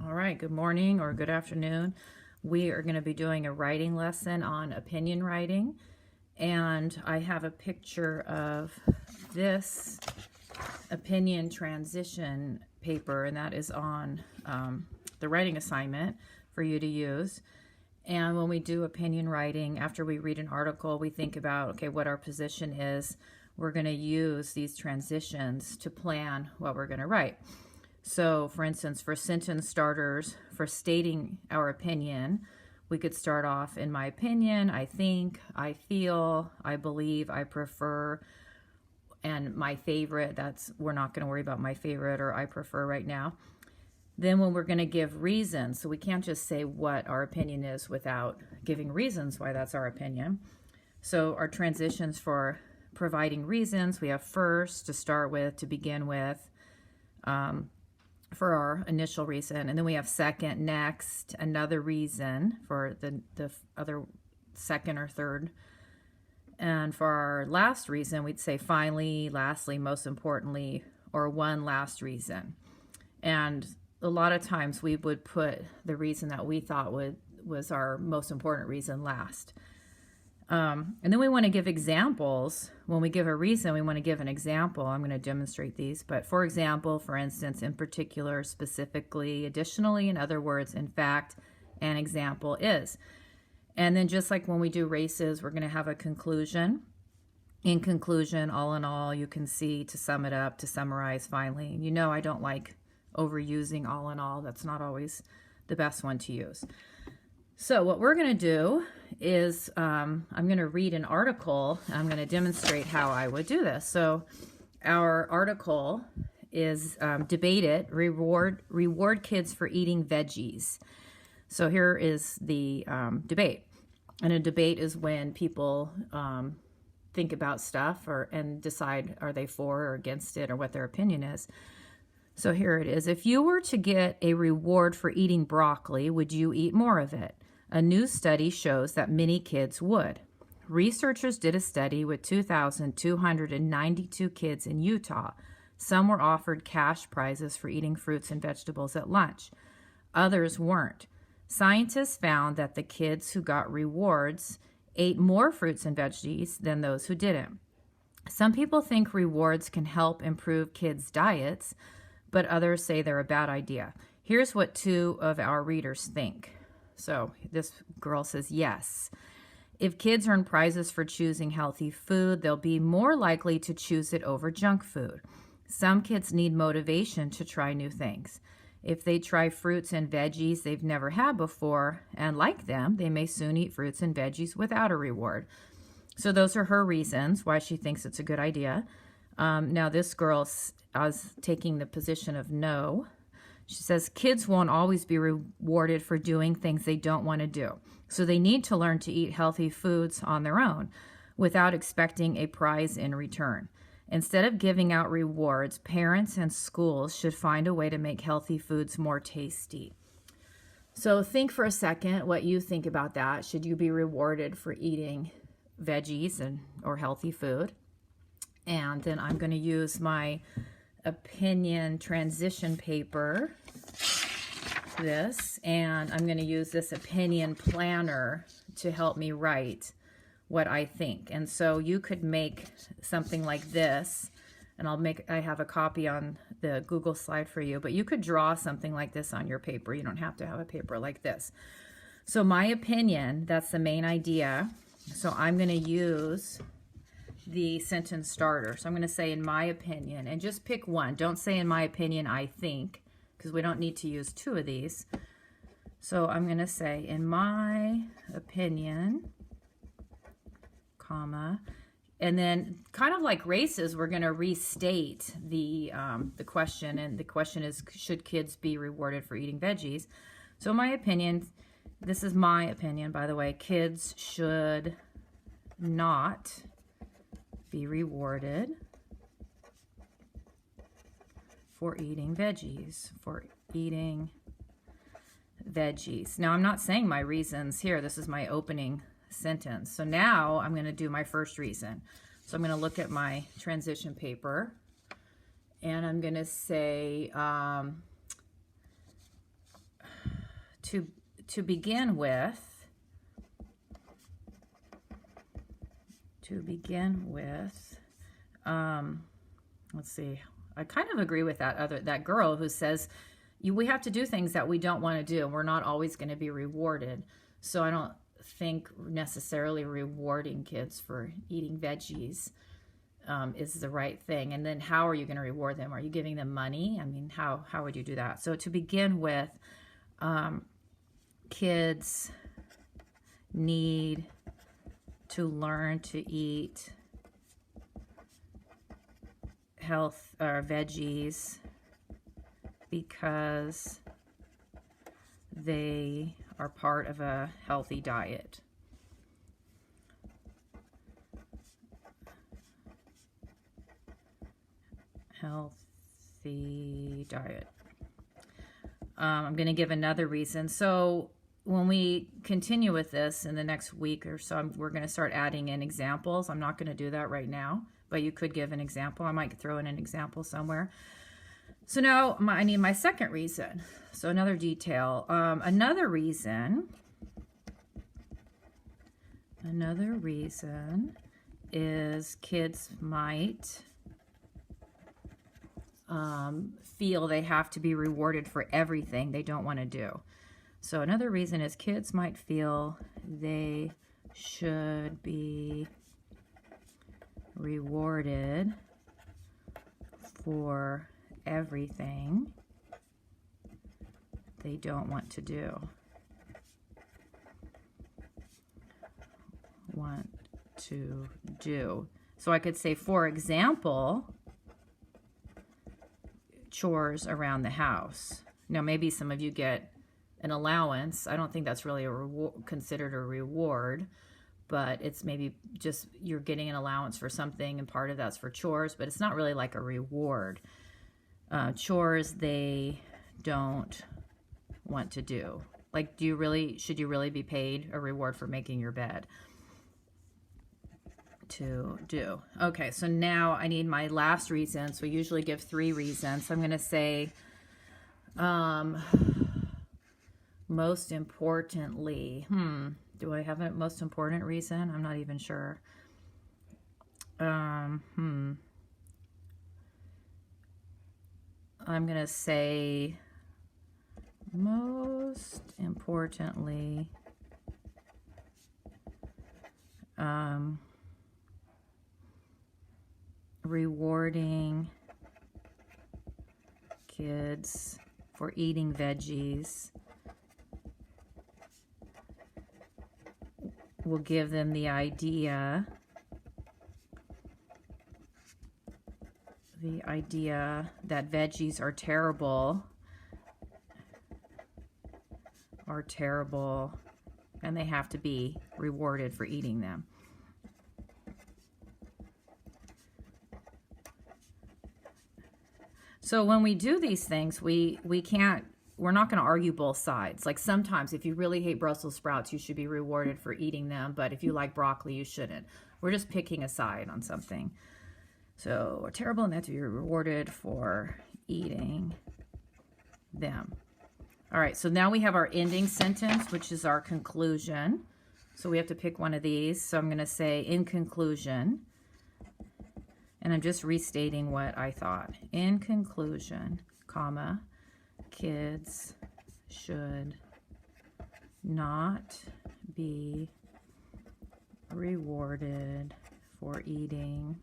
All right, good morning or good afternoon. We are going to be doing a writing lesson on opinion writing. And I have a picture of this opinion transition paper, and that is on the writing assignment for you to use. And when we do opinion writing, after we read an article, we think about, okay, what our position is. We're going to use these transitions to plan what we're going to write. So, for instance, for sentence starters, for stating our opinion, we could start off, in my opinion, I think, I feel, I believe, I prefer, and my favorite. We're not going to worry about my favorite or I prefer right now. Then when we're going to give reasons, so we can't just say what our opinion is without giving reasons why that's our opinion. So our transitions for providing reasons, we have first, to start with, to begin with, for our initial reason, and then we have second, next, another reason for the other second or third, and for our last reason we'd say finally, lastly, most importantly, or one last reason. And a lot of times we would put the reason that we thought was our most important reason last. And then we want to give examples. When we give a reason, we want to give an example. I'm going to demonstrate these. But for example, for instance, in particular, specifically, additionally, in other words, in fact, an example is. And then just like when we do races, we're going to have a conclusion. In conclusion, all in all, you can see, to sum it up, to summarize, finally. You know I don't like overusing all in all. That's not always the best one to use. So what we're going to do is I'm going to read an article. I'm going to demonstrate how I would do this. So our article is debate it, reward kids for eating veggies. So here is the debate. And a debate is when people think about stuff and decide, are they for or against it, or what their opinion is. So here it is. If you were to get a reward for eating broccoli, would you eat more of it? A new study shows that many kids would. Researchers did a study with 2,292 kids in Utah. Some were offered cash prizes for eating fruits and vegetables at lunch. Others weren't. Scientists found that the kids who got rewards ate more fruits and veggies than those who didn't. Some people think rewards can help improve kids' diets, but others say they're a bad idea. Here's what two of our readers think. So this girl says, yes. If kids earn prizes for choosing healthy food, they'll be more likely to choose it over junk food. Some kids need motivation to try new things. If they try fruits and veggies they've never had before and like them, they may soon eat fruits and veggies without a reward. So those are her reasons why she thinks it's a good idea. Now this girl is taking the position of no. She says kids won't always be rewarded for doing things they don't want to do. So they need to learn to eat healthy foods on their own without expecting a prize in return. Instead of giving out rewards, parents and schools should find a way to make healthy foods more tasty. So think for a second what you think about that. Should you be rewarded for eating veggies or healthy food? And then I'm going to use my opinion transition paper, and I'm going to use this opinion planner to help me write what I think. And so you could make something like this, and I have a copy on the Google slide for you, but you could draw something like this on your paper. You don't have to have a paper like this. So my opinion, that's the main idea. So I'm going to use the sentence starter. So I'm going to say in my opinion, and just pick one. Don't say in my opinion I think, because we don't need to use two of these. So I'm going to say in my opinion, comma, and then kind of like races, we're going to restate the question, and the question is, should kids be rewarded for eating veggies? So my opinion, this is my opinion, by the way, kids should not be rewarded for eating veggies, Now, I'm not saying my reasons here. This is my opening sentence. So now I'm going to do my first reason. So I'm going to look at my transition paper, and I'm going to say to begin with, let's see. I kind of agree with that girl who says we have to do things that we don't want to do, and we're not always going to be rewarded. So I don't think necessarily rewarding kids for eating veggies is the right thing. And then how are you going to reward them? Are you giving them money? I mean, how would you do that? So to begin with, kids need to learn to eat health or veggies because they are part of a healthy diet. Healthy diet. I'm going to give another reason. So when we continue with this in the next week or so, we're going to start adding in examples. I'm not going to do that right now, but you could give an example. I might throw in an example somewhere. So now I need my second reason. So another detail. Another reason is kids might feel they have to be rewarded for everything they don't want to do. So another reason is kids might feel they should be rewarded for everything they don't want to do. So I could say, for example, chores around the house. Now, maybe some of you get an allowance. I don't think that's really considered a reward, but it's maybe just you're getting an allowance for something, and part of that's for chores, but it's not really like a reward. Chores they don't want to do. Like, should you really be paid a reward for making your bed? To do. Okay, so now I need my last reason. So we usually give 3 reasons. So I'm going to say, most importantly, do I have a most important reason? I'm not even sure. I'm going to say, most importantly, rewarding kids for eating veggies will give them the idea that veggies are terrible, and they have to be rewarded for eating them. So when we do these things, we're not going to argue both sides. Like sometimes if you really hate Brussels sprouts, you should be rewarded for eating them. But if you like broccoli, you shouldn't. We're just picking a side on something. So we're terrible and they have to be rewarded for eating them. All right, so now we have our ending sentence, which is our conclusion. So we have to pick one of these. So I'm going to say, in conclusion, and I'm just restating what I thought. In conclusion, comma, kids should not be rewarded for eating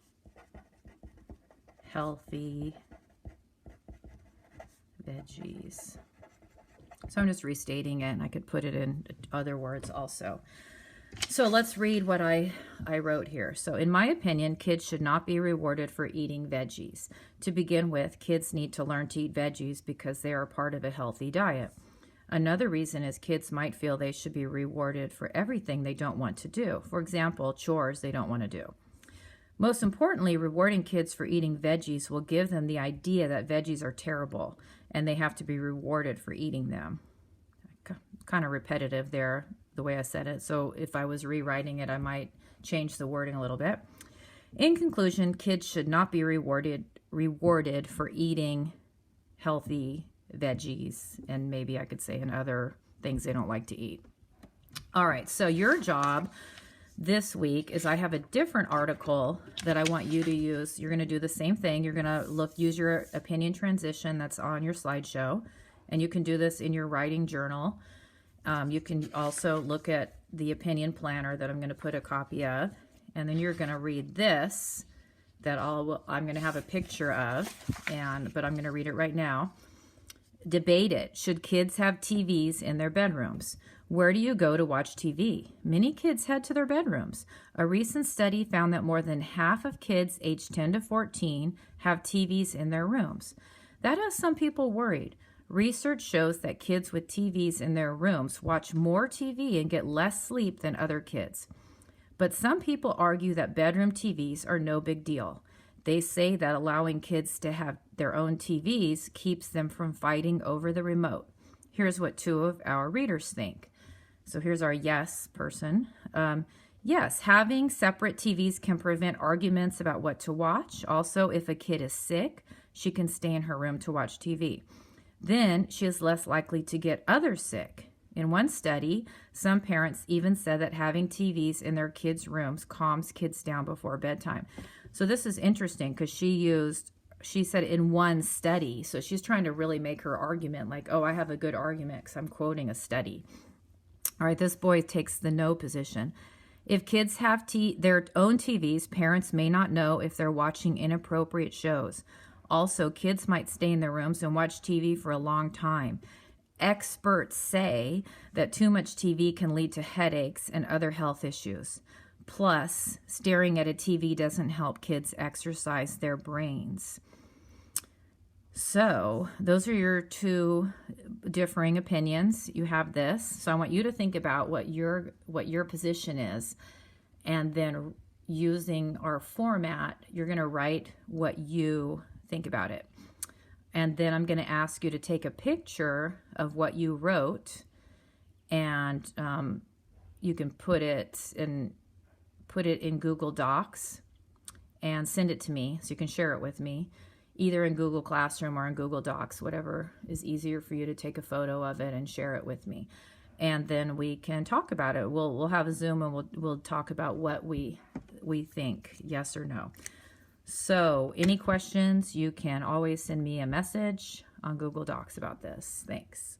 healthy veggies. So I'm just restating it, and I could put it in other words also. So let's read what I wrote here. So in my opinion, kids should not be rewarded for eating veggies. To begin with, kids need to learn to eat veggies because they are part of a healthy diet. Another reason is kids might feel they should be rewarded for everything they don't want to do. For example, chores they don't want to do. Most importantly, rewarding kids for eating veggies will give them the idea that veggies are terrible and they have to be rewarded for eating them. Kind of repetitive there, the way I said it. So if I was rewriting it, I might change the wording a little bit. In conclusion, kids should not be rewarded for eating healthy veggies, and maybe I could say in other things they don't like to eat. All right, so your job this week is I have a different article that I want you to use. You're going to do the same thing. You're going to use your opinion transition that's on your slideshow, and you can do this in your writing journal. You can also look at the opinion planner that I'm going to put a copy of, and then you're going to read this that I'm going to have a picture of, but I'm going to read it right now. Debate it. Should kids have TVs in their bedrooms? Where do you go to watch TV? Many kids head to their bedrooms. A recent study found that more than half of kids aged 10 to 14 have TVs in their rooms. That has some people worried. Research shows that kids with TVs in their rooms watch more TV and get less sleep than other kids. But some people argue that bedroom TVs are no big deal. They say that allowing kids to have their own TVs keeps them from fighting over the remote. Here's what 2 of our readers think. So here's our yes person. Yes, having separate TVs can prevent arguments about what to watch. Also, if a kid is sick, she can stay in her room to watch TV. Then she is less likely to get others sick. In one study, some parents even said that having TVs in their kids' rooms calms kids down before bedtime. So this is interesting because she said in one study. So she's trying to really make her argument like, oh, I have a good argument because I'm quoting a study. All right, this boy takes the no position. If kids have their own TVs, parents may not know if they're watching inappropriate shows. Also, kids might stay in their rooms and watch TV for a long time. Experts say that too much TV can lead to headaches and other health issues. Plus, staring at a TV doesn't help kids exercise their brains. So, those are your 2 differing opinions. You have this. So I want you to think about what your position is, and then using our format, you're going to write what you think about it. And then I'm going to ask you to take a picture of what you wrote, and you can put it in Google Docs and send it to me so you can share it with me, either in Google Classroom or in Google Docs, whatever is easier for you to take a photo of it and share it with me. And then we can talk about it. We'll have a Zoom and we'll talk about what we think, yes or no. So any questions, you can always send me a message on Google Docs about this. Thanks.